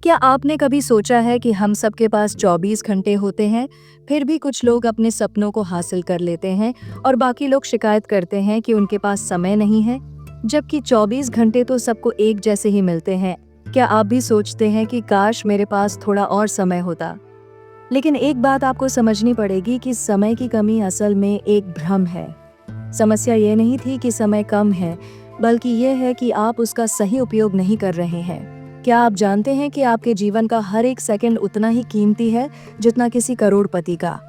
क्या आपने कभी सोचा है कि हम सबके पास 24 घंटे होते हैं, फिर भी कुछ लोग अपने सपनों को हासिल कर लेते हैं और बाकी लोग शिकायत करते हैं कि उनके पास समय नहीं है, जबकि 24 घंटे तो सबको एक जैसे ही मिलते हैं। क्या आप भी सोचते हैं कि काश मेरे पास थोड़ा और समय होता? लेकिन एक बात आपको समझनी पड़ेगी कि समय की कमी असल में एक भ्रम है। समस्या ये नहीं थी कि समय कम है, बल्कि ये है कि आप उसका सही उपयोग नहीं कर रहे हैं। क्या आप जानते हैं कि आपके जीवन का हर एक सेकंड उतना ही कीमती है जितना किसी करोड़पति का?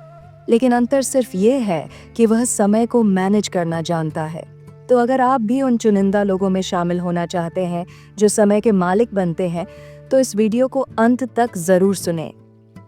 लेकिन अंतर सिर्फ ये है कि वह समय को मैनेज करना जानता है। तो अगर आप भी उन चुनिंदा लोगों में शामिल होना चाहते हैं जो समय के मालिक बनते हैं, तो इस वीडियो को अंत तक जरूर सुनें,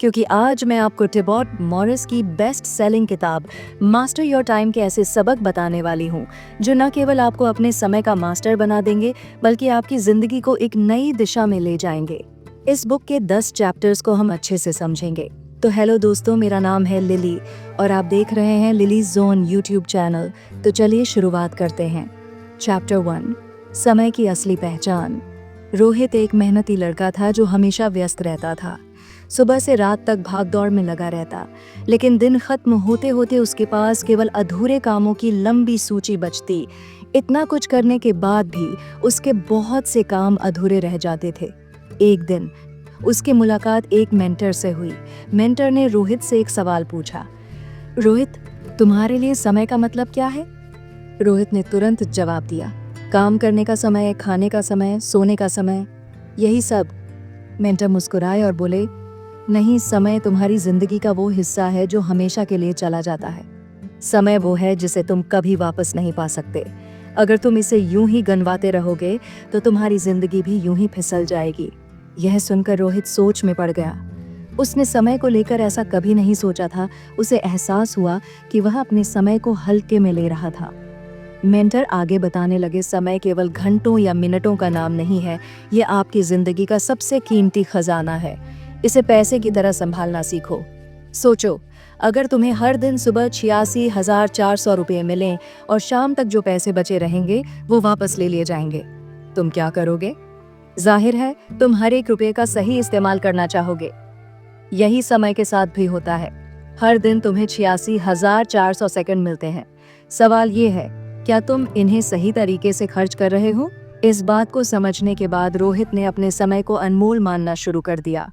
क्योंकि आज मैं आपको टिबोट मॉरिस की बेस्ट सेलिंग किताब मास्टर योर टाइम के ऐसे सबक बताने वाली हूँ जो न केवल आपको अपने समय का मास्टर बना देंगे, बल्कि आपकी जिंदगी को एक नई दिशा में ले जाएंगे। इस बुक के 10 चैप्टर्स को हम अच्छे से समझेंगे। तो हेलो दोस्तों, मेरा नाम है लिली और आप देख रहे हैं लिली जोन यूट्यूब चैनल। तो चलिए शुरुआत करते हैं। चैप्टर 1, समय की असली पहचान। रोहित एक मेहनती लड़का था जो हमेशा व्यस्त रहता था। सुबह से रात तक भागदौड़ में लगा रहता, लेकिन दिन खत्म होते होते उसके पास केवल अधूरे कामों की लंबी सूची बचती। इतना कुछ करने के बाद भी उसके बहुत से काम अधूरे रह जाते थे। एक दिन उसकी मुलाकात एक मेंटर से हुई। मेंटर ने रोहित से एक सवाल पूछा, रोहित, तुम्हारे लिए समय का मतलब क्या है? रोहित ने तुरंत जवाब दिया, काम करने का समय, खाने का समय, सोने का समय, यही सब। मेंटर मुस्कुराए और बोले, नहीं, समय तुम्हारी जिंदगी का वो हिस्सा है जो हमेशा के लिए चला जाता है। समय वो है जिसे तुम कभी वापस नहीं पा सकते। अगर तुम इसे यूं ही गनवाते रहोगे तो तुम्हारी जिंदगी भी यूं ही फिसल जाएगी। यह सुनकर रोहित सोच में पड़ गया। उसने समय को लेकर ऐसा कभी नहीं सोचा था। उसे एहसास हुआ कि वह अपने समय को हल्के में ले रहा था। मेंटर आगे बताने लगे, समय केवल घंटों या मिनटों का नाम नहीं है, ये आपकी जिंदगी का सबसे कीमती खजाना है। इसे पैसे की तरह संभालना सीखो। सोचो, अगर तुम्हें हर दिन सुबह 86,400 रुपये मिलें और शाम तक जो पैसे बचे रहेंगे वो वापस ले लिए जाएंगे, तुम क्या करोगे? जाहिर है तुम हर एक रुपये का सही इस्तेमाल करना चाहोगे। यही समय के साथ भी होता है। हर दिन तुम्हें 86,400 सेकंड मिलते हैं। सवाल ये है, क्या तुम इन्हें सही तरीके से खर्च कर रहे हो? इस बात को समझने के बाद रोहित ने अपने समय को अनमोल मानना शुरू कर दिया।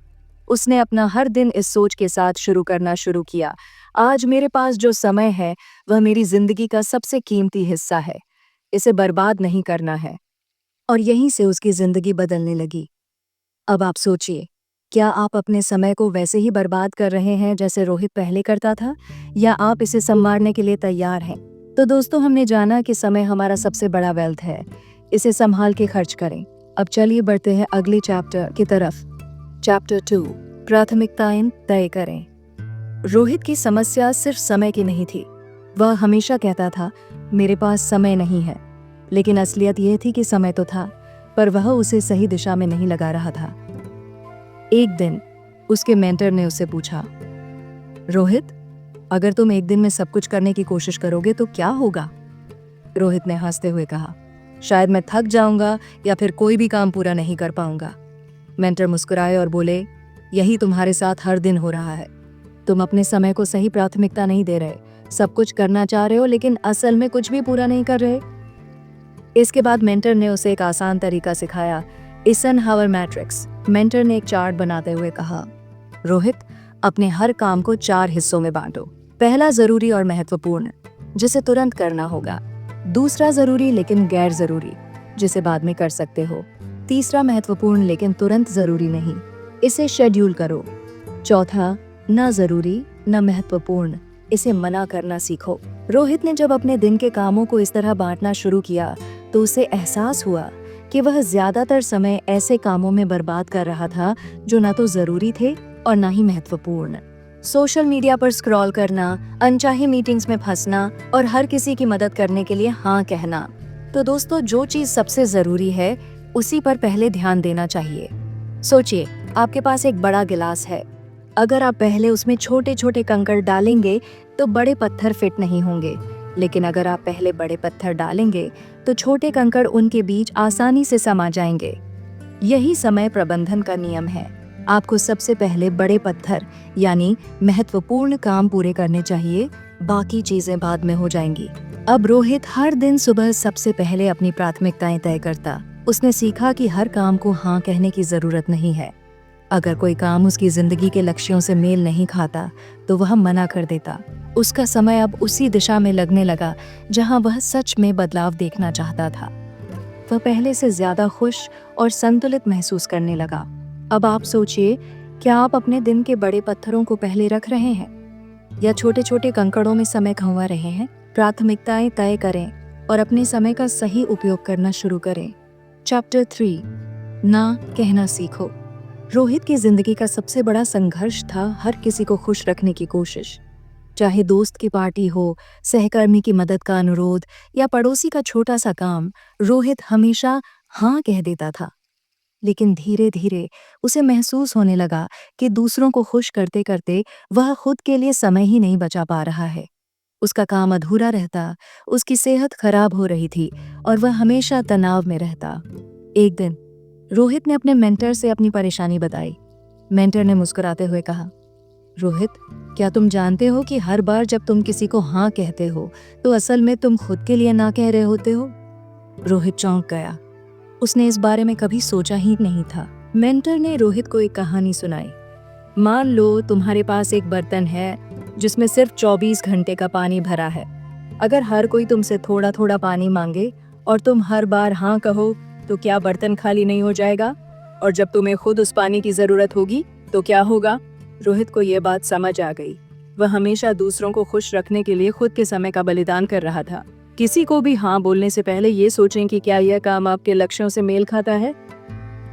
उसने अपना हर दिन इस सोच के साथ शुरू करना शुरू किया, आज मेरे पास जो समय है वह मेरी जिंदगी का सबसे कीमती हिस्सा है, इसे बर्बाद नहीं करना है। और यहीं से उसकी जिंदगी बदलने लगी। अब आप सोचिए, क्या आप अपने समय को वैसे ही बर्बाद कर रहे हैं जैसे रोहित पहले करता था, या आप इसे संवारने के लिए तैयार हैं? तो दोस्तों, हमने जाना कि समय हमारा सबसे बड़ा वेल्थ है, इसे संभाल के खर्च करें। अब चलिए बढ़ते हैं अगले चैप्टर की तरफ। चैप्टर 2, प्राथमिकताएं तय करें। रोहित की समस्या सिर्फ समय की नहीं थी। वह हमेशा कहता था, मेरे पास समय नहीं है, लेकिन असलियत यह थी कि समय तो था, पर वह उसे सही दिशा में नहीं लगा रहा था। एक दिन उसके मेंटर ने उससे पूछा, रोहित, अगर तुम एक दिन में सब कुछ करने की कोशिश करोगे तो क्या होगा? रोहित ने हंसते हुए कहा, शायद मैं थक जाऊंगा या फिर कोई भी काम पूरा नहीं कर पाऊंगा। मेंटर मुस्कुराए और बोले, यही तुम्हारे साथ हर दिन हो रहा है। तुम अपने समय को सही प्राथमिकता नहीं दे रहे, सब कुछ करना चाह रहे हो लेकिन असल में कुछ भी पूरा नहीं कर रहे। इसके बाद मेंटर ने उसे एक आसान तरीका सिखाया, एइज़नहावर मैट्रिक्स। मेंटर ने एक चार्ट बनाते हुए कहा, रोहित, अपने हर काम को 4 हिस्सों में बांटो। पहला जरूरी और महत्वपूर्ण, जिसे तुरंत करना होगा। दूसरा जरूरी लेकिन गैर जरूरी, जिसे बाद में कर सकते हो। तीसरा महत्वपूर्ण लेकिन तुरंत जरूरी नहीं, इसे शेड्यूल करो। चौथा, न जरूरी न महत्वपूर्ण, इसे मना करना सीखो। रोहित ने जब अपने दिन के कामों को इस तरह बांटना शुरू किया तो उसे एहसास हुआ कि वह ज्यादातर समय ऐसे कामों में बर्बाद कर रहा था जो न तो जरूरी थे और न ही महत्वपूर्ण। सोशल मीडिया पर स्क्रॉल करना, अनचाही मीटिंग्स में फंसना और हर किसी की मदद करने के लिए हाँ कहना। तो दोस्तों, जो चीज सबसे जरूरी है उसी पर पहले ध्यान देना चाहिए। सोचिए, आपके पास एक बड़ा गिलास है। अगर आप पहले उसमें छोटे छोटे कंकड़ डालेंगे तो बड़े पत्थर फिट नहीं होंगे, लेकिन अगर आप पहले बड़े पत्थर डालेंगे तो छोटे कंकड़ उनके बीच आसानी से समा जाएंगे। यही समय प्रबंधन का नियम है। आपको सबसे पहले बड़े पत्थर यानी महत्वपूर्ण काम पूरे करने चाहिए, बाकी चीजें बाद में हो जाएंगी। अब रोहित हर दिन सुबह सबसे पहले अपनी प्राथमिकताएं तय करता। उसने सीखा कि हर काम को हाँ कहने की जरूरत नहीं है। अगर कोई काम उसकी जिंदगी के लक्ष्यों से मेल नहीं खाता तो वह मना कर देता। उसका समय अब उसी दिशा में लगने लगा जहां वह सच में बदलाव देखना चाहता था। वह पहले से ज्यादा खुश और संतुलित महसूस करने लगा। अब आप सोचिए, क्या आप अपने दिन के बड़े पत्थरों को पहले रख रहे हैं या छोटे छोटे कंकड़ों में समय खंवा रहे हैं? प्राथमिकताएं तय करें और अपने समय का सही उपयोग करना शुरू करें। चैप्टर 3, ना कहना सीखो। रोहित की जिंदगी का सबसे बड़ा संघर्ष था हर किसी को खुश रखने की कोशिश। चाहे दोस्त की पार्टी हो, सहकर्मी की मदद का अनुरोध या पड़ोसी का छोटा सा काम, रोहित हमेशा हाँ कह देता था। लेकिन धीरे धीरे उसे महसूस होने लगा कि दूसरों को खुश करते करते वह खुद के लिए समय ही नहीं बचा पा रहा है। उसका काम अधूरा रहता, उसकी सेहत खराब हो रही थी और वह हमेशा तनाव में रहता। एक दिन रोहित ने अपने मेंटर से अपनी परेशानी बताई। मेंटर ने मुस्कुराते हुए कहा, रोहित, क्या तुम जानते हो कि हर बार जब तुम किसी को हाँ कहते हो तो असल में तुम खुद के लिए ना कह रहे होते हो? रोहित चौंक गया। उसने इस बारे में कभी सोचा ही नहीं था। मेंटर ने रोहित को एक कहानी सुनाई। मान लो तुम्हारे पास एक बर्तन है जिसमें सिर्फ 24 घंटे का पानी भरा है। अगर हर कोई तुमसे थोड़ा थोड़ा पानी मांगे और तुम हर बार हाँ कहो तो क्या बर्तन खाली नहीं हो जाएगा? और जब तुम्हें खुद उस पानी की जरूरत होगी तो क्या होगा? रोहित को यह बात समझ आ गई। वह हमेशा दूसरों को खुश रखने के लिए खुद के समय का बलिदान कर रहा था। किसी को भी हाँ बोलने से पहले ये सोचें कि क्या यह काम आपके लक्ष्यों से मेल खाता है?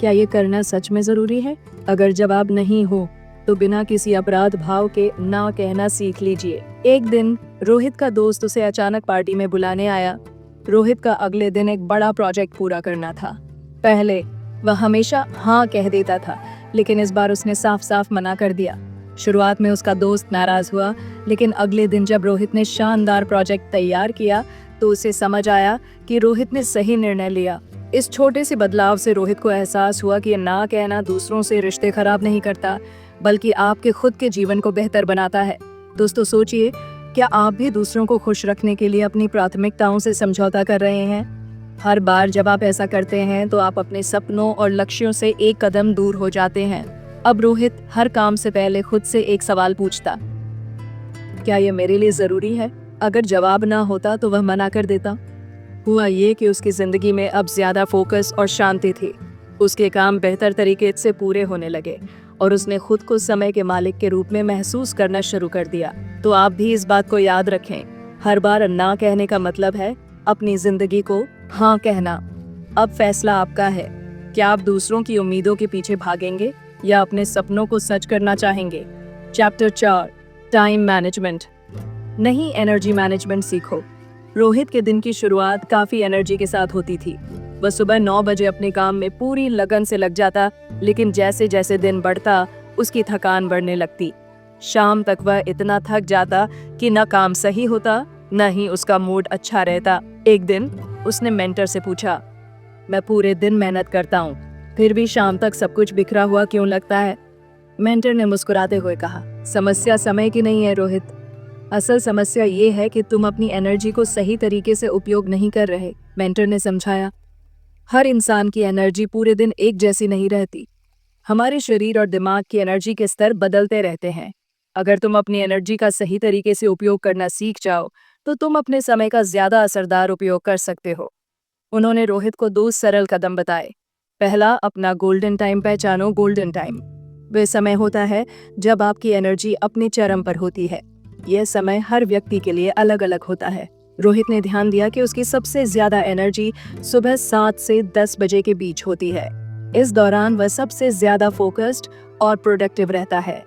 क्या ये करना सच में जरूरी है? अगर जवाब नहीं हो तो बिना किसी अपराध भाव के ना कहना सीख लीजिए। एक दिन रोहित का दोस्त उसे अचानक पार्टी में बुलाने आया। रोहित का अगले दिन एक बड़ा प्रोजेक्ट पूरा करना था। पहले वह हमेशा हाँ कह देता था, लेकिन इस बार उसने साफ साफ मना कर दिया। शुरुआत में उसका दोस्त नाराज हुआ, लेकिन अगले दिन जब रोहित ने शानदार प्रोजेक्ट तैयार किया तो उसे समझ आया कि रोहित ने सही निर्णय लिया। इस छोटे से बदलाव से रोहित को एहसास हुआ कि ना कहना दूसरों से रिश्ते खराब नहीं करता, बल्कि आपके खुद के जीवन को बेहतर बनाता है। दोस्तों, सोचिए, क्या आप भी दूसरों को खुश रखने के लिए अपनी प्राथमिकताओं से समझौता कर रहे हैं? हर बार जब आप ऐसा करते हैं तो आप अपने सपनों और लक्ष्यों से एक कदम दूर हो जाते हैं। अब रोहित हर काम से पहले खुद से एक सवाल पूछता, क्या ये मेरे लिए जरूरी है? अगर जवाब ना होता तो वह मना कर देता। हुआ ये कि उसकी जिंदगी में अब ज्यादा फोकस और शांति थी। उसके काम बेहतर तरीके से पूरे होने लगे और उसने खुद को समय के मालिक के रूप में महसूस करना शुरू कर दिया। तो आप भी इस बात को याद रखें, हर बार ना कहने का मतलब है अपनी जिंदगी को हाँ कहना। अब फैसला आपका है, क्या आप दूसरों की उम्मीदों के पीछे भागेंगे या अपने सपनों को सच करना चाहेंगे? Chapter 4, time management. नहीं, एनर्जी मैनेजमेंट सीखो। रोहित के दिन की शुरुआत काफी एनर्जी के साथ होती थी। वह सुबह 9 बजे अपने काम में पूरी लगन से लग जाता, लेकिन जैसे जैसे दिन बढ़ता उसकी थकान बढ़ने लगती। शाम तक वह इतना थक जाता कि न काम सही होता न ही उसका मूड अच्छा रहता। एक दिन उसने मेंटर से पूछा, मैं पूरे दिन मेहनत करता हूँ, फिर भी शाम तक सब कुछ बिखरा हुआ क्यों लगता है? मेंटर ने मुस्कुराते हुए कहा, समस्या समय की नहीं है रोहित, असल समस्या ये है कि तुम अपनी एनर्जी को सही तरीके से उपयोग नहीं कर रहे। मेंटर ने समझाया, हर इंसान की एनर्जी पूरे दिन एक जैसी नहीं रहती। हमारे शरीर और दिमाग की एनर्जी के स्तर बदलते रहते हैं। अगर तुम अपनी एनर्जी का सही तरीके से उपयोग करना सीख जाओ तो तुम अपने समय का ज्यादा असरदार उपयोग कर सकते हो। उन्होंने रोहित को 2 सरल कदम बताए। पहला, अपना गोल्डन टाइम पहचानो। गोल्डन टाइम वह समय होता है जब आपकी एनर्जी अपने चरम पर होती है। यह समय हर व्यक्ति के लिए अलग अलग होता है। रोहित ने ध्यान दिया कि उसकी सबसे ज्यादा एनर्जी सुबह 7 से 10 बजे के बीच होती है। इस दौरान वह सबसे ज्यादा फोकस्ड और प्रोडक्टिव रहता है।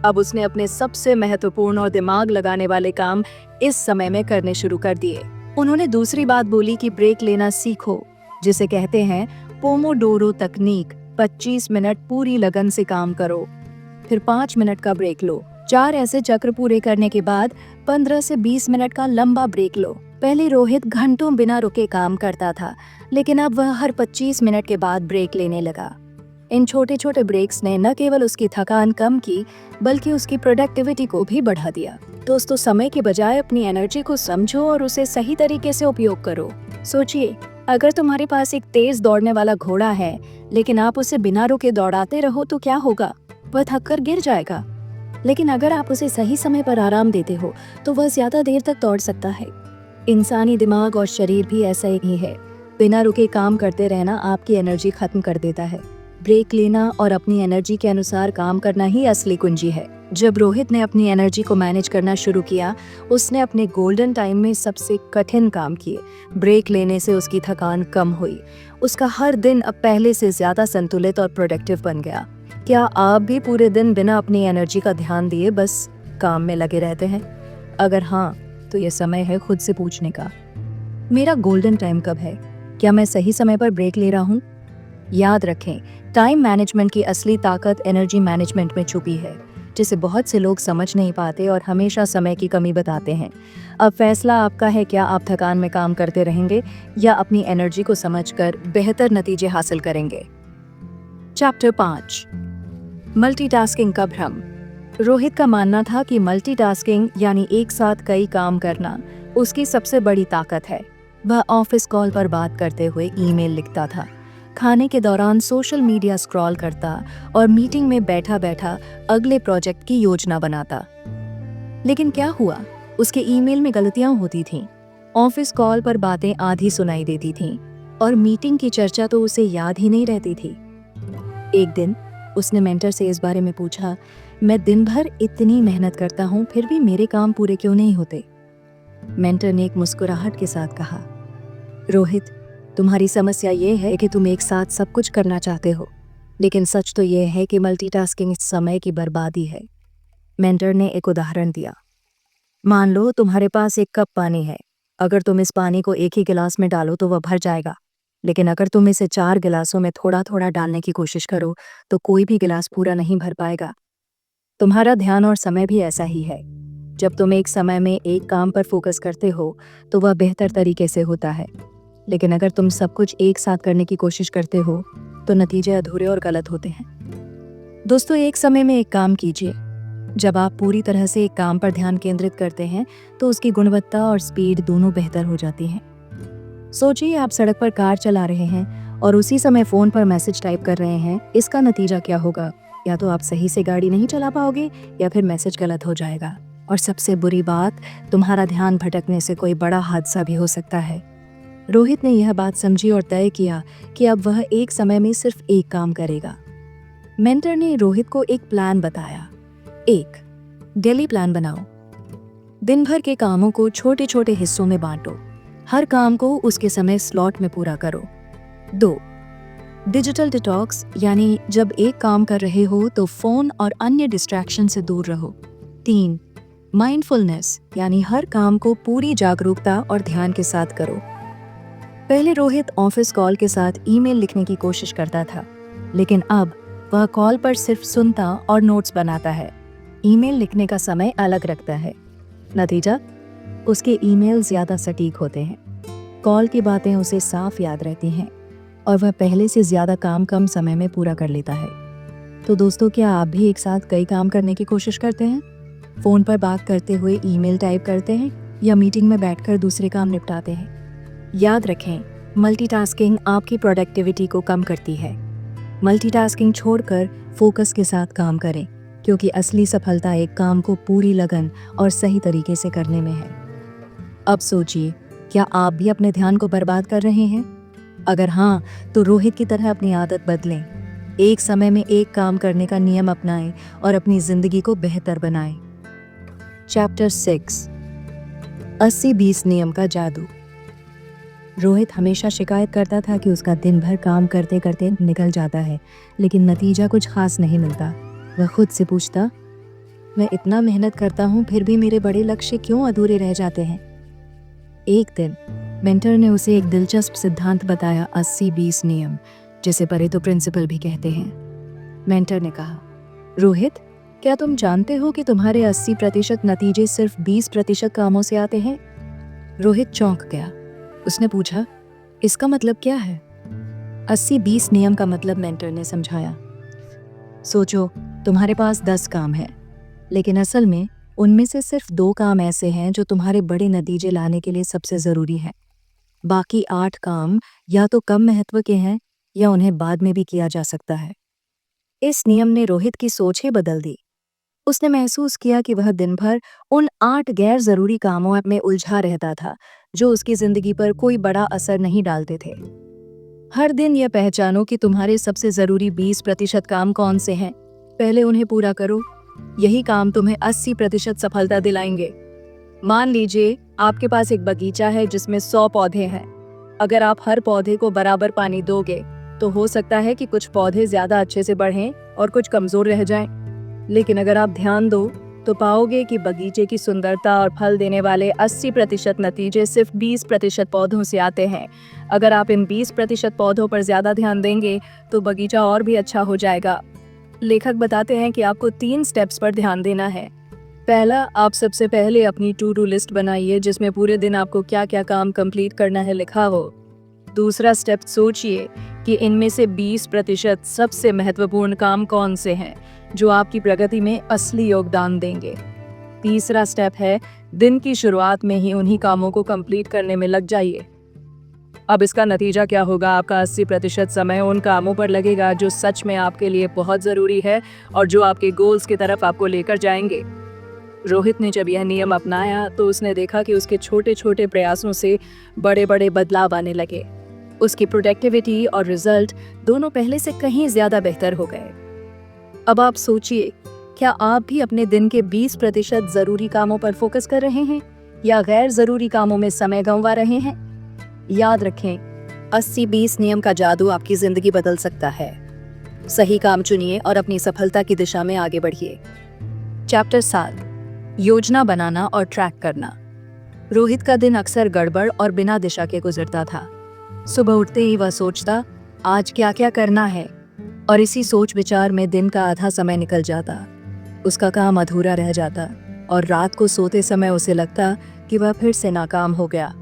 अब उसने अपने सबसे महत्वपूर्ण और दिमाग लगाने वाले काम इस समय में करने शुरू कर दिए। उन्होंने दूसरी बात बोली कि ब्रेक लेना सीखो, जिसे कहते हैं पोमोडोरो तकनीक। 25 मिनट पूरी लगन से काम करो, फिर 5 मिनट का ब्रेक लो। 4 ऐसे चक्र पूरे करने के बाद 15 से 20 मिनट का लंबा ब्रेक लो। पहले रोहित घंटों बिना रुके काम करता था, लेकिन अब वह हर 25 मिनट के बाद ब्रेक लेने लगा। इन छोटे छोटे ब्रेक्स ने न केवल उसकी थकान कम की बल्कि उसकी प्रोडक्टिविटी को भी बढ़ा दिया। दोस्तों, समय के बजाय अपनी एनर्जी को समझो और उसे सही तरीके से उपयोग करो। सोचिए, अगर तुम्हारे पास एक तेज दौड़ने वाला घोड़ा है लेकिन आप उसे बिना रुके दौड़ाते रहो तो क्या होगा? वह थककर गिर जाएगा। लेकिन अगर आप उसे सही समय पर आराम देते हो तो वह ज्यादा देर तक दौड़ सकता है। इंसानी दिमाग और शरीर भी ऐसा ही है। बिना रुके काम करते रहना आपकी एनर्जी खत्म कर देता है। ब्रेक लेना और अपनी एनर्जी के अनुसार काम करना ही असली कुंजी है। जब रोहित ने अपनी एनर्जी को मैनेज करना शुरू किया, उसने अपने गोल्डन टाइम में सबसे कठिन काम किए। ब्रेक लेने से उसकी थकान कम हुई। उसका हर दिन अब पहले से ज्यादा संतुलित और प्रोडक्टिव बन गया। क्या आप भी पूरे दिन बिना अपनी एनर्जी का ध्यान दिए बस काम में लगे रहते हैं? अगर हाँ, तो ये समय है खुद से पूछने का, मेरा गोल्डन टाइम कब है? क्या मैं सही समय पर ब्रेक ले रहा हूँ? याद रखें, टाइम मैनेजमेंट की असली ताकत एनर्जी मैनेजमेंट में छुपी है, जिसे बहुत से लोग समझ नहीं पाते और हमेशा समय की कमी बताते हैं। अब फैसला आपका है, क्या आप थकान में काम करते रहेंगे या अपनी एनर्जी को समझकर बेहतर नतीजे हासिल करेंगे। चैप्टर 5, मल्टीटास्किंग का भ्रम। रोहित का मानना था कि मल्टीटास्किंग यानी एक साथ कई काम करना उसकी सबसे बड़ी ताकत है। वह ऑफिस कॉल पर बात करते हुए ईमेल लिखता था, खाने के दौरान सोशल मीडिया स्क्रॉल करता और मीटिंग में बैठा बैठा अगले प्रोजेक्ट की योजना बनाता। लेकिन क्या हुआ? उसके ईमेल में गलतियां होती थीं, ऑफिस कॉल पर बातें आधी सुनाई देती थीं और मीटिंग की चर्चा तो उसे याद ही नहीं रहती थी। एक दिन उसने मेंटर से इस बारे में पूछा, मैं दिन भर इतनी मेहनत करता हूँ फिर भी मेरे काम पूरे क्यों नहीं होते? मेंटर ने एक मुस्कुराहट के साथ कहा, रोहित, तुम्हारी समस्या ये है कि तुम एक साथ सब कुछ करना चाहते हो, लेकिन सच तो ये है कि मल्टीटास्किंग समय की बर्बादी है। मेंटर ने एक उदाहरण दिया, मान लो तुम्हारे पास एक कप पानी है। अगर तुम इस पानी को एक ही गिलास में डालो तो वह भर जाएगा, लेकिन अगर तुम इसे 4 गिलासों में थोड़ा थोड़ा डालने की कोशिश करो तो कोई भी गिलास पूरा नहीं भर पाएगा। तुम्हारा ध्यान और समय भी ऐसा ही है। जब तुम एक समय में एक काम पर फोकस करते हो तो वह बेहतर तरीके से होता है, लेकिन अगर तुम सब कुछ एक साथ करने की कोशिश करते हो तो नतीजे अधूरे और गलत होते हैं। दोस्तों, एक समय में एक काम कीजिए। जब आप पूरी तरह से एक काम पर ध्यान केंद्रित करते हैं तो उसकी गुणवत्ता और स्पीड दोनों बेहतर हो जाती हैं। सोचिए, आप सड़क पर कार चला रहे हैं और उसी समय फोन पर मैसेज टाइप कर रहे हैं। इसका नतीजा क्या होगा? या तो आप सही से गाड़ी नहीं चला पाओगे या फिर मैसेज गलत हो जाएगा। और सबसे बुरी बात, तुम्हारा ध्यान भटकने से कोई बड़ा हादसा भी हो सकता है। रोहित ने यह बात समझी और तय किया कि अब वह एक समय में सिर्फ एक काम करेगा। मेंटर ने रोहित को एक प्लान बताया। 1. डेली प्लान बनाओ। दिन भर के कामों को छोटे छोटे हिस्सों में बांटो। हर काम को उसके समय स्लॉट में पूरा करो। 2. डिजिटल डिटॉक्स, यानी जब एक काम कर रहे हो तो फोन और अन्य डिस्ट्रैक्शन से दूर रहो। 3. माइंडफुलनेस, यानी हर काम को पूरी जागरूकता और ध्यान के साथ करो। पहले रोहित ऑफिस कॉल के साथ ईमेल लिखने की कोशिश करता था, लेकिन अब वह कॉल पर सिर्फ सुनता और नोट्स बनाता है। ईमेल लिखने का समय अलग रखता है। नतीजा, उसके ईमेल ज्यादा सटीक होते हैं। कॉल की बातें उसे साफ याद रहती हैं और वह पहले से ज्यादा काम कम समय में पूरा कर लेता है। तो दोस्तों, क्या आप भी एक साथ कई काम करने की कोशिश करते हैं? फोन पर बात करते हुए ईमेल टाइप करते हैं या मीटिंग में बैठकर दूसरे काम निपटाते हैं? याद रखें, मल्टीटास्किंग आपकी प्रोडक्टिविटी को कम करती है। मल्टीटास्किंग छोड़कर फोकस के साथ काम करें, क्योंकि असली सफलता एक काम को पूरी लगन और सही तरीके से करने में है। अब सोचिए, क्या आप भी अपने ध्यान को बर्बाद कर रहे हैं? अगर हाँ, तो रोहित की तरह अपनी आदत बदलें। एक समय में एक काम करने का नियम अपनाएं और अपनी जिंदगी को बेहतर बनाएं। चैप्टर 6, 80-20 नियम का जादू। रोहित हमेशा शिकायत करता था कि उसका दिन भर काम करते करते निकल जाता है, लेकिन नतीजा कुछ खास नहीं मिलता। वह खुद से पूछता, मैं इतना मेहनत करता हूँ फिर भी मेरे बड़े लक्ष्य क्यों अधूरे रह जाते हैं? एक दिन मेंटर ने उसे एक दिलचस्प सिद्धांत बताया, 80-20 नियम, जिसे परेटो प्रिंसिपल भी कहते हैं। मेंटर ने कहा, रोहित, क्या तुम जानते हो कि तुम्हारे 80% नतीजे सिर्फ 20% कामों से आते हैं? रोहित चौंक गया। उसने पूछा, इसका मतलब क्या है? 80-20 नियम का मतलब मेंटर ने समझाया। सोचो, तुम्हारे पास 10 काम है, लेकिन असल में उनमें से सिर्फ 2 काम ऐसे हैं जो तुम्हारे बड़े नतीजे लाने के लिए सबसे ज़रूरी है। बाकी 8 काम या तो कम महत्व के हैं या उन्हें बाद में भी किया जा सकता है। इस नियम ने रोहित की सोच ही बदल दी। उसने महसूस किया कि वह दिन भर उन 8 गैर जरूरी कामों में उलझा रहता था जो उसकी जिंदगी पर कोई बड़ा असर नहीं डालते थे। हर दिन यह पहचानो कि तुम्हारे सबसे जरूरी 20% काम कौन से हैं। पहले उन्हें पूरा करो। यही काम तुम्हें 80% सफलता दिलाएंगे। मान लीजिए आपके पास एक बगीचा है जिसमें 100 पौधे हैं। अगर आप हर पौधे को बराबर पानी दोगे तो हो सकता है कि कुछ पौधे ज्यादा अच्छे से बढ़ें और कुछ कमजोर रह जाएं। लेकिन अगर आप ध्यान दो तो पाओगे कि बगीचे की सुंदरता और फल देने वाले 80% नतीजे सिर्फ 20% पौधों से आते हैं। अगर आप इन 20% पौधों पर ज्यादा ध्यान देंगे तो बगीचा और भी अच्छा हो जाएगा। लेखक बताते हैं कि आपको 3 स्टेप्स पर ध्यान देना है। पहला, आप सबसे पहले अपनी टू डू लिस्ट बनाइए जिसमें पूरे दिन आपको क्या क्या काम कंप्लीट करना है लिखा हो। दूसरा स्टेप, सोचिए कि इनमें से 20% सबसे महत्वपूर्ण काम कौन से हैं जो आपकी प्रगति में असली योगदान देंगे। तीसरा स्टेप है, दिन की शुरुआत में ही उन्हीं कामों को कंप्लीट करने में लग जाइए। अब इसका नतीजा क्या होगा? आपका 80% समय उन कामों पर लगेगा जो सच में आपके लिए बहुत ज़रूरी है और जो आपके गोल्स की तरफ आपको लेकर जाएंगे। रोहित ने जब यह नियम अपनाया तो उसने देखा कि उसके छोटे छोटे प्रयासों से बड़े बड़े बदलाव आने लगे। उसकी प्रोडक्टिविटी और रिजल्ट दोनों पहले से कहीं ज़्यादा बेहतर हो गए। अब आप सोचिए, क्या आप भी अपने दिन के 20% ज़रूरी कामों पर फोकस कर रहे हैं या गैर ज़रूरी कामों में समय गंवा रहे हैं? याद रखें, 80-20 नियम का जादू आपकी जिंदगी बदल सकता है। सही काम चुनिए और अपनी सफलता की दिशा में आगे बढ़िए। चैप्टर 7, योजना बनाना और ट्रैक करना। रोहित का दिन अक्सर गड़बड़ और बिना दिशा के गुजरता था। सुबह उठते ही वह सोचता, आज क्या क्या करना है, और इसी सोच विचार में दिन का आधा समय निकल जाता। उसका काम अधूरा रह जाता और रात को सोते समय उसे लगता कि वह फिर से नाकाम हो गया।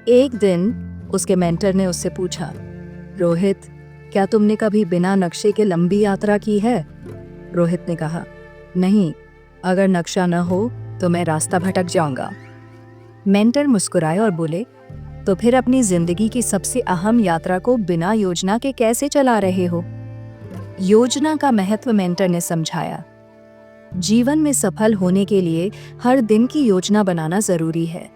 एक दिन उसके मेंटर ने उससे पूछा, रोहित, क्या तुमने कभी बिना नक्शे के लंबी यात्रा की है? रोहित ने कहा, नहीं, अगर नक्शा न हो तो मैं रास्ता भटक जाऊंगा। मेंटर मुस्कुराए और बोले, तो फिर अपनी जिंदगी की सबसे अहम यात्रा को बिना योजना के कैसे चला रहे हो? योजना का महत्व मेंटर ने समझाया। जीवन में सफल होने के लिए हर दिन की योजना बनाना जरूरी है।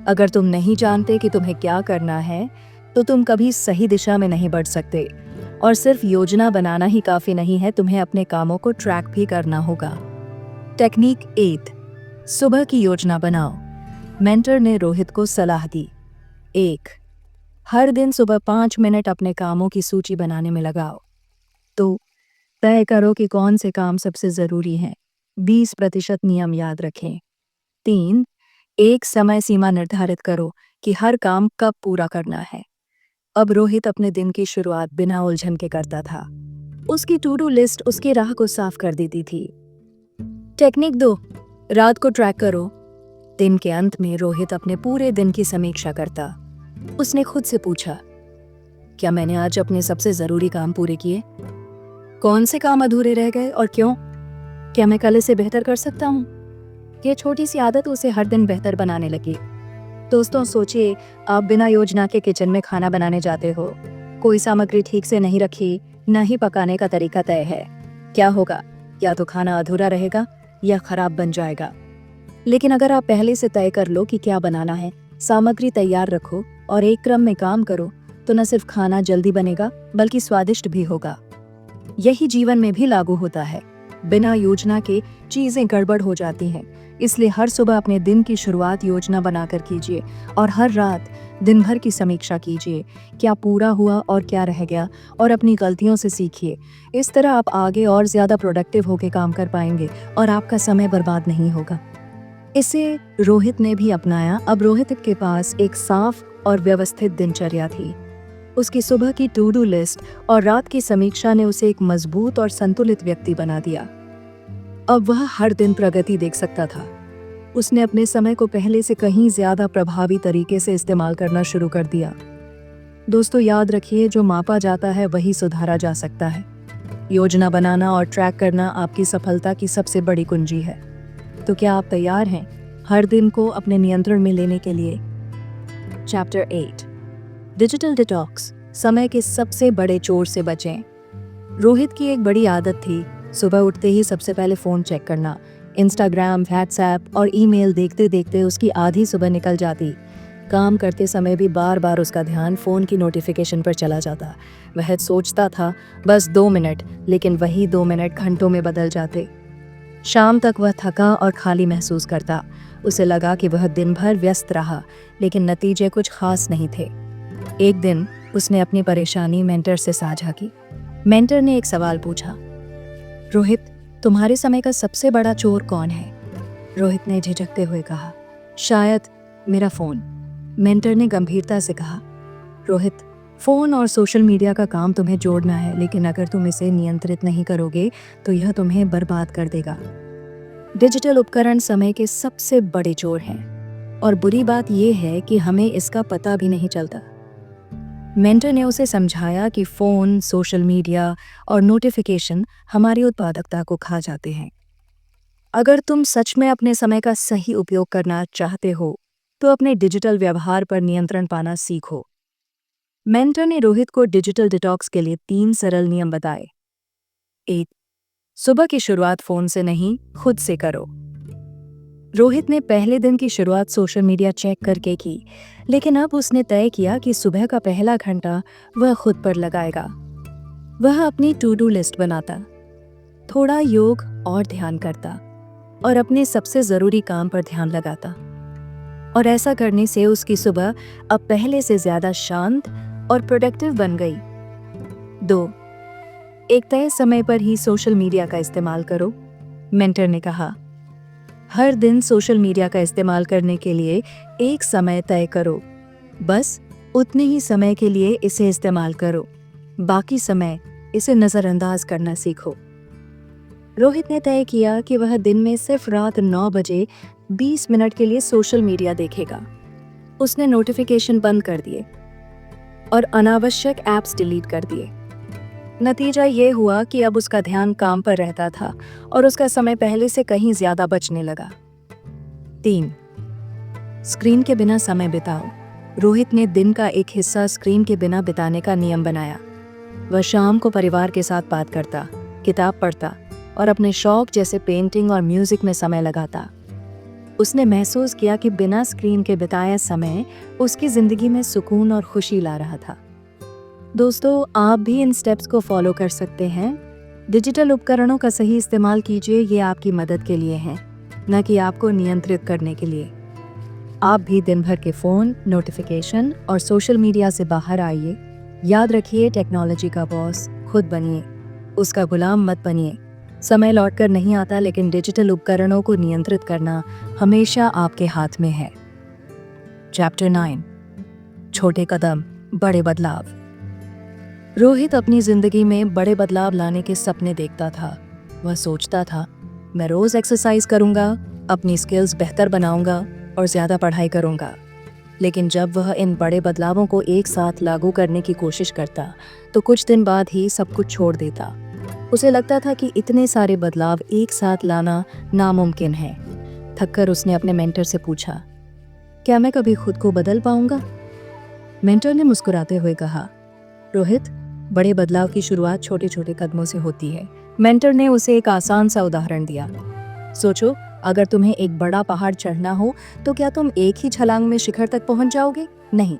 अगर तुम नहीं जानते कि तुम्हें क्या करना है तो तुम कभी सही दिशा में नहीं बढ़ सकते। और सिर्फ योजना बनाना ही काफी नहीं है, तुम्हें अपने कामों को ट्रैक भी करना होगा। टेक्निक 8, सुबह की योजना बनाओ। मेंटर ने रोहित को सलाह दी। 1, हर दिन सुबह 5 मिनट अपने कामों की सूची बनाने में लगाओ। 2, तय करो कि कौन से काम सबसे जरूरी हैं। 20% नियम याद रखें। 3, एक समय सीमा निर्धारित करो कि हर काम कब पूरा करना है। अब रोहित अपने दिन की शुरुआत बिना उलझन के करता था। उसकी टू डू लिस्ट उसकी राह को साफ कर देती थी। टेक्निक 2, रात को ट्रैक करो। दिन के अंत में रोहित अपने पूरे दिन की समीक्षा करता। उसने खुद से पूछा, क्या मैंने आज अपने सबसे जरूरी काम पूरे किए? कौन से काम अधूरे रह गए और क्यों? क्या मैं कल इसे बेहतर कर सकता हूँ? ये छोटी सी आदत उसे हर दिन बेहतर बनाने लगी। दोस्तों, सोचिए, आप बिना योजना के किचन में खाना बनाने जाते हो। कोई सामग्री ठीक से नहीं रखी, न ही पकाने का तरीका तय है। क्या होगा? या तो खाना अधूरा रहेगा या खराब बन जाएगा। लेकिन अगर आप पहले से तय कर लो कि क्या बनाना है, सामग्री तैयार रखो और एक क्रम में काम करो, तो न सिर्फ खाना जल्दी बनेगा बल्कि स्वादिष्ट भी होगा। यही जीवन में भी लागू होता है। बिना योजना के चीजें गड़बड़ हो जाती हैं। इसलिए हर सुबह अपने दिन की शुरुआत योजना बनाकर कीजिए और हर रात दिन भर की समीक्षा कीजिए, क्या पूरा हुआ और क्या रह गया, और अपनी गलतियों से सीखिए। इस तरह आप आगे और ज्यादा प्रोडक्टिव होकर काम कर पाएंगे और आपका समय बर्बाद नहीं होगा। इसे रोहित ने भी अपनाया। अब रोहित के पास एक साफ और व्यवस्थित दिनचर्या थी। उसकी सुबह की टू डू लिस्ट और रात की समीक्षा ने उसे एक मजबूत और संतुलित व्यक्ति बना दिया। अब वह हर दिन प्रगति देख सकता था। उसने अपने समय को पहले से कहीं ज्यादा प्रभावी तरीके से इस्तेमाल करना शुरू कर दिया। दोस्तों याद रखिए, जो मापा जाता है वही सुधारा जा सकता है। योजना बनाना और ट्रैक करना आपकी सफलता की सबसे बड़ी कुंजी है। तो क्या आप तैयार हैं हर दिन को अपने नियंत्रण में लेने के लिए? चैप्टर 8, डिजिटल डिटॉक्स, समय के सबसे बड़े चोर से बचें। रोहित की एक बड़ी आदत थी, सुबह उठते ही सबसे पहले फ़ोन चेक करना। इंस्टाग्राम, व्हाट्सएप और ईमेल देखते देखते उसकी आधी सुबह निकल जाती। काम करते समय भी बार बार उसका ध्यान फ़ोन की नोटिफिकेशन पर चला जाता। वह सोचता था बस 2 मिनट, लेकिन वही 2 मिनट घंटों में बदल जाते। शाम तक वह थका और खाली महसूस करता। उसे लगा कि वह दिन भर व्यस्त रहा, लेकिन नतीजे कुछ खास नहीं थे। एक दिन उसने अपनी परेशानी मेंटर से साझा की। मेंटर ने एक सवाल पूछा, रोहित, तुम्हारे समय का सबसे बड़ा चोर कौन है? रोहित ने झिझकते हुए कहा, शायद मेरा फ़ोन। मेंटर ने गंभीरता से कहा, रोहित, फ़ोन और सोशल मीडिया का काम तुम्हें जोड़ना है, लेकिन अगर तुम इसे नियंत्रित नहीं करोगे तो यह तुम्हें बर्बाद कर देगा। डिजिटल उपकरण समय के सबसे बड़े चोर हैं, और बुरी बात यह है कि हमें इसका पता भी नहीं चलता। मेंटर ने उसे समझाया कि फ़ोन, सोशल मीडिया और नोटिफिकेशन हमारी उत्पादकता को खा जाते हैं। अगर तुम सच में अपने समय का सही उपयोग करना चाहते हो तो अपने डिजिटल व्यवहार पर नियंत्रण पाना सीखो। मेंटर ने रोहित को डिजिटल डिटॉक्स के लिए 3 सरल नियम बताए। 1. सुबह की शुरुआत फ़ोन से नहीं, खुद से करो। रोहित ने पहले दिन की शुरुआत सोशल मीडिया चेक करके की, लेकिन अब उसने तय किया कि सुबह का पहला घंटा वह खुद पर लगाएगा। वह अपनी टू डू लिस्ट बनाता, थोड़ा योग और ध्यान करता और अपने सबसे ज़रूरी काम पर ध्यान लगाता। और ऐसा करने से उसकी सुबह अब पहले से ज़्यादा शांत और प्रोडक्टिव बन गई। 2. एक तय समय पर ही सोशल मीडिया का इस्तेमाल करो। मेंटर ने कहा, हर दिन सोशल मीडिया का इस्तेमाल करने के लिए एक समय तय करो। बस उतने ही समय के लिए इसे इस्तेमाल करो, बाकी समय इसे नज़रअंदाज करना सीखो। रोहित ने तय किया कि वह दिन में सिर्फ रात 9 बजे 20 मिनट के लिए सोशल मीडिया देखेगा। उसने नोटिफिकेशन बंद कर दिए और अनावश्यक ऐप्स डिलीट कर दिए। नतीजा ये हुआ कि अब उसका ध्यान काम पर रहता था और उसका समय पहले से कहीं ज्यादा बचने लगा। 3. स्क्रीन के बिना समय बिताओ। रोहित ने दिन का एक हिस्सा स्क्रीन के बिना बिताने का नियम बनाया। वह शाम को परिवार के साथ बात करता, किताब पढ़ता और अपने शौक जैसे पेंटिंग और म्यूजिक में समय लगाता। उसने महसूस किया कि बिना स्क्रीन के बिताया समय उसकी जिंदगी में सुकून और खुशी ला रहा था। दोस्तों, आप भी इन स्टेप्स को फॉलो कर सकते हैं। डिजिटल उपकरणों का सही इस्तेमाल कीजिए, ये आपकी मदद के लिए हैं, न कि आपको नियंत्रित करने के लिए। आप भी दिन भर के फ़ोन, नोटिफिकेशन और सोशल मीडिया से बाहर आइए। याद रखिए, टेक्नोलॉजी का बॉस खुद बनिए, उसका गुलाम मत बनिए। समय लौटकर नहीं आता, लेकिन डिजिटल उपकरणों को नियंत्रित करना हमेशा आपके हाथ में है। चैप्टर 9, छोटे कदम, बड़े बदलाव। रोहित अपनी जिंदगी में बड़े बदलाव लाने के सपने देखता था। वह सोचता था, मैं रोज एक्सरसाइज करूंगा, अपनी स्किल्स बेहतर बनाऊंगा और ज्यादा पढ़ाई करूंगा। लेकिन जब वह इन बड़े बदलावों को एक साथ लागू करने की कोशिश करता तो कुछ दिन बाद ही सब कुछ छोड़ देता। उसे लगता था कि इतने सारे बदलाव एक साथ लाना नामुमकिन है। थककर उसने अपने मेंटर से पूछा, क्या मैं कभी खुद को बदल पाऊंगा? मेंटर ने मुस्कुराते हुए कहा, रोहित, बड़े बदलाव की शुरुआत छोटे छोटे कदमों से होती है। मेंटर ने उसे एक आसान सा उदाहरण दिया। सोचो, अगर तुम्हें एक बड़ा पहाड़ चढ़ना हो तो क्या तुम एक ही छलांग में शिखर तक पहुंच जाओगे? नहीं,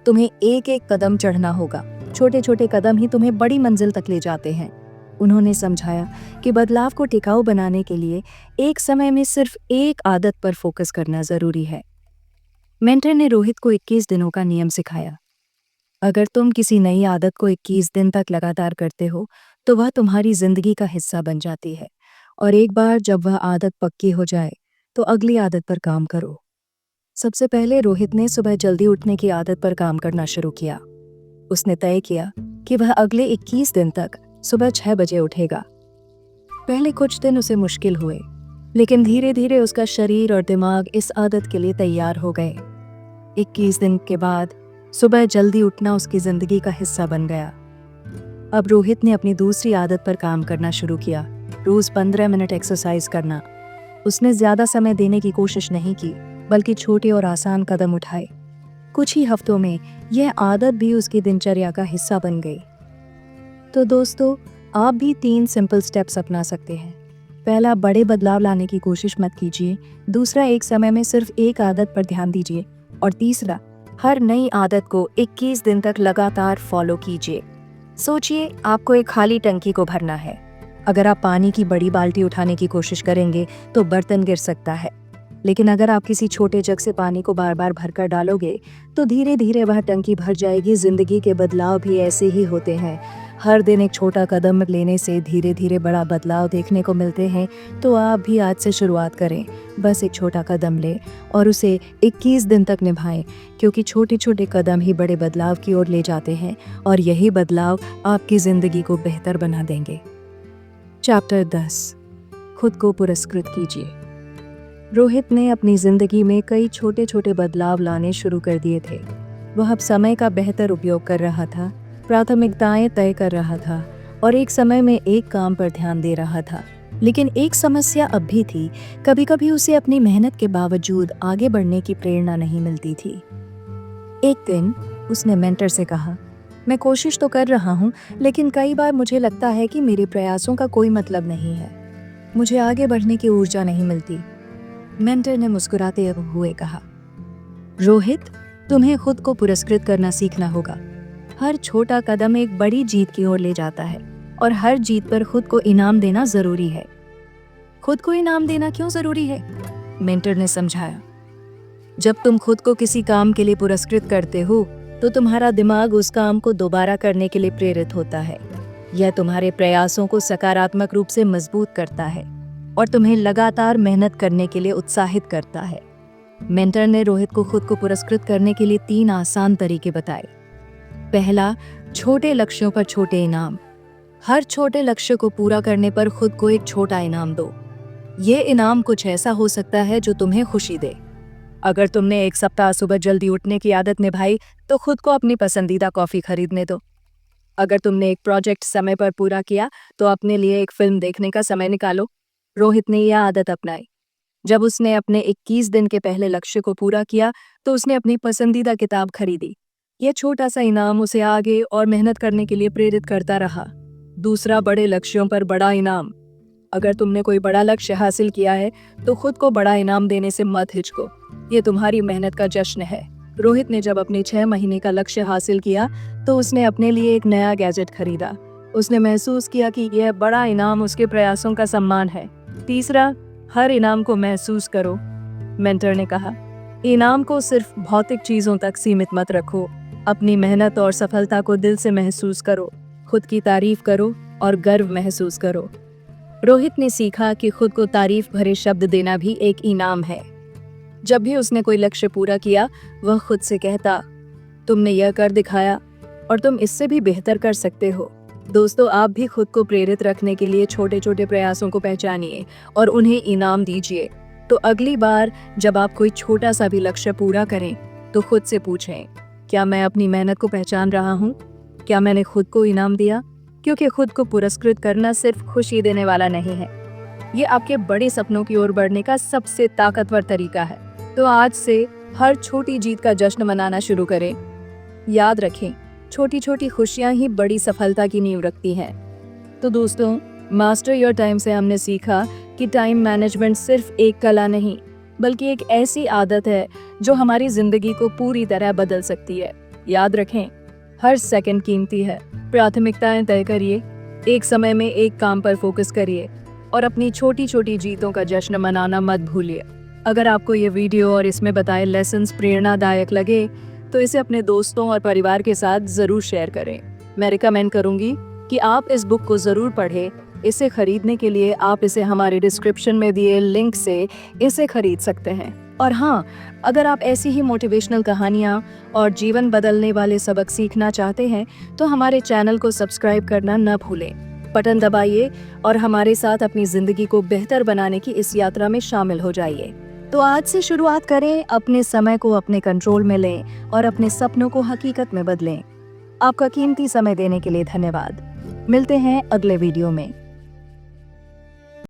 तुम्हें एक एक कदम चढ़ना होगा। छोटे छोटे कदम ही तुम्हें बड़ी मंजिल तक ले जाते हैं। उन्होंने समझाया कि बदलाव को टिकाऊ बनाने के लिए एक समय में सिर्फ एक आदत पर फोकस करना जरूरी है। मेंटर ने रोहित को 21 दिनों का नियम सिखाया। अगर तुम किसी नई आदत को 21 दिन तक लगातार करते हो तो वह तुम्हारी जिंदगी का हिस्सा बन जाती है, और एक बार जब वह आदत पक्की हो जाए तो अगली आदत पर काम करो। सबसे पहले रोहित ने सुबह जल्दी उठने की आदत पर काम करना शुरू किया। उसने तय किया कि वह अगले 21 दिन तक सुबह 6 बजे उठेगा। पहले कुछ दिन उसे मुश्किल हुए, लेकिन धीरे धीरे उसका शरीर और दिमाग इस आदत के लिए तैयार हो गए। 21 दिन के बाद सुबह जल्दी उठना उसकी जिंदगी का हिस्सा बन गया। अब रोहित ने अपनी दूसरी आदत पर काम करना शुरू किया, रोज 15 मिनट एक्सरसाइज करना। उसने ज्यादा समय देने की कोशिश नहीं की, बल्कि छोटे और आसान कदम उठाए। कुछ ही हफ्तों में यह आदत भी उसकी दिनचर्या का हिस्सा बन गई। तो दोस्तों, आप भी 3 सिंपल स्टेप्स अपना सकते हैं। पहला, बड़े बदलाव लाने की कोशिश मत कीजिए। दूसरा, एक समय में सिर्फ एक आदत पर ध्यान दीजिए। और तीसरा, हर नई आदत को 21 दिन तक लगातार फॉलो कीजिए। सोचिए, आपको एक खाली टंकी को भरना है। अगर आप पानी की बड़ी बाल्टी उठाने की कोशिश करेंगे तो बर्तन गिर सकता है, लेकिन अगर आप किसी छोटे जग से पानी को बार बार भरकर डालोगे तो धीरे धीरे वह टंकी भर जाएगी। जिंदगी के बदलाव भी ऐसे ही होते हैं। हर दिन एक छोटा कदम लेने से धीरे धीरे बड़ा बदलाव देखने को मिलते हैं। तो आप भी आज से शुरुआत करें। बस एक छोटा कदम लें और उसे 21 दिन तक निभाएं, क्योंकि छोटे छोटे कदम ही बड़े बदलाव की ओर ले जाते हैं और यही बदलाव आपकी जिंदगी को बेहतर बना देंगे। चैप्टर 10, खुद को पुरस्कृत कीजिए। रोहित ने अपनी जिंदगी में कई छोटे छोटे बदलाव लाने शुरू कर दिए थे। वह अब समय का बेहतर उपयोग कर रहा था, प्राथमिकताएं तय कर रहा था और एक समय में एक काम पर ध्यान दे रहा था। लेकिन एक समस्या अब भी थी। कभी कभी उसे अपनी मेहनत के बावजूद आगे बढ़ने की प्रेरणा नहीं मिलती थी। एक दिन उसने मेंटर से कहा, मैं कोशिश तो कर रहा हूँ, लेकिन कई बार मुझे लगता है कि मेरे प्रयासों का कोई मतलब नहीं है। मुझे आगे बढ़ने की ऊर्जा नहीं मिलती। मेंटर ने मुस्कुराते हुए कहा, रोहित, तुम्हें खुद को पुरस्कृत करना सीखना होगा। हर छोटा कदम एक बड़ी जीत की ओर ले जाता है और हर जीत पर खुद को इनाम देना जरूरी है। खुद को इनाम देना क्यों जरूरी है? मेंटर ने समझाया, जब तुम खुद को किसी काम के लिए पुरस्कृत करते हो तो तुम्हारा दिमाग उस काम को दोबारा करने के लिए प्रेरित होता है। यह तुम्हारे प्रयासों को सकारात्मक रूप से मजबूत करता है और तुम्हें लगातार मेहनत करने के लिए उत्साहित करता है। मेंटर ने रोहित को खुद को पुरस्कृत करने के लिए 3 आसान तरीके बताए। पहला, छोटे लक्ष्यों पर छोटे इनाम। हर छोटे लक्ष्य को पूरा करने पर खुद को एक छोटा इनाम दो। ये इनाम कुछ ऐसा हो सकता है जो तुम्हें खुशी दे। अगर तुमने एक सप्ताह सुबह जल्दी उठने की आदत निभाई तो खुद को अपनी पसंदीदा कॉफी खरीदने दो। अगर तुमने एक प्रोजेक्ट समय पर पूरा किया तो अपने लिए एक फिल्म देखने का समय निकालो। रोहित ने यह आदत अपनाई। जब उसने अपने 21 दिन के पहले लक्ष्य को पूरा किया तो उसने अपनी पसंदीदा किताब खरीदी। यह छोटा सा इनाम उसे आगे और मेहनत करने के लिए प्रेरित करता रहा। दूसरा, बड़े लक्ष्यों पर बड़ा इनाम। अगर तुमने कोई बड़ा लक्ष्य हासिल किया है तो खुद को बड़ा इनाम देने से मत हिचको। ये तुम्हारी मेहनत का जश्न है। रोहित ने जब अपने 6 महीने का लक्ष्य हासिल किया तो उसने अपने लिए एक नया गैजेट खरीदा। उसने महसूस किया कि यह बड़ा इनाम उसके प्रयासों का सम्मान है। तीसरा, हर इनाम को महसूस करो। मेंटर ने कहा, इनाम को सिर्फ भौतिक चीजों तक सीमित मत रखो। अपनी मेहनत और सफलता को दिल से महसूस करो। खुद की तारीफ करो और गर्व महसूस करो। रोहित ने सीखा कि खुद को तारीफ भरे शब्द देना भी एक इनाम है। जब भी उसने कोई लक्ष्य पूरा किया, वह खुद से कहता, तुमने यह कर दिखाया और तुम इससे भी बेहतर कर सकते हो। दोस्तों, आप भी खुद को प्रेरित रखने के लिए छोटे छोटे प्रयासों को पहचानिए और उन्हें इनाम दीजिए। तो अगली बार जब आप कोई छोटा सा भी लक्ष्य पूरा करें तो खुद से पूछें, क्या मैं अपनी मेहनत को पहचान रहा हूँ? क्या मैंने खुद को इनाम दिया? क्योंकि खुद को पुरस्कृत करना सिर्फ खुशी देने वाला नहीं है, ये आपके बड़े सपनों की ओर बढ़ने का सबसे ताकतवर तरीका है। तो आज से हर छोटी जीत का जश्न मनाना शुरू करें। याद रखें, छोटी छोटी खुशियां ही बड़ी सफलता की नींव रखती हैं। तो दोस्तों, मास्टर योर टाइम से हमने सीखा कि टाइम मैनेजमेंट सिर्फ एक कला नहीं, बल्कि एक ऐसी आदत है जो हमारी जिंदगी को पूरी तरह बदल सकती है। याद रखें, हर सेकंड कीमती है। प्राथमिकताएं तय करिए, एक समय में एक काम पर फोकस करिए और अपनी छोटी छोटी जीतों का जश्न मनाना मत भूलिए। अगर आपको ये वीडियो और इसमें बताए लेसन्स प्रेरणादायक लगे तो इसे अपने दोस्तों और परिवार के साथ ज़रूर शेयर करें। मैं रिकमेंड करूंगी कि आप इस बुक को ज़रूर पढ़ें। इसे खरीदने के लिए आप इसे हमारे डिस्क्रिप्शन में दिए लिंक से इसे खरीद सकते हैं। और हाँ, अगर आप ऐसी ही मोटिवेशनल कहानियाँ और जीवन बदलने वाले सबक सीखना चाहते हैं तो हमारे चैनल को सब्सक्राइब करना न भूलें। बटन दबाइए और हमारे साथ अपनी ज़िंदगी को बेहतर बनाने की इस यात्रा में शामिल हो जाइए। तो आज से शुरुआत करें, अपने समय को अपने कंट्रोल में लें और अपने सपनों को हकीकत में बदलें। आपका कीमती समय देने के लिए धन्यवाद। मिलते हैं अगले वीडियो में।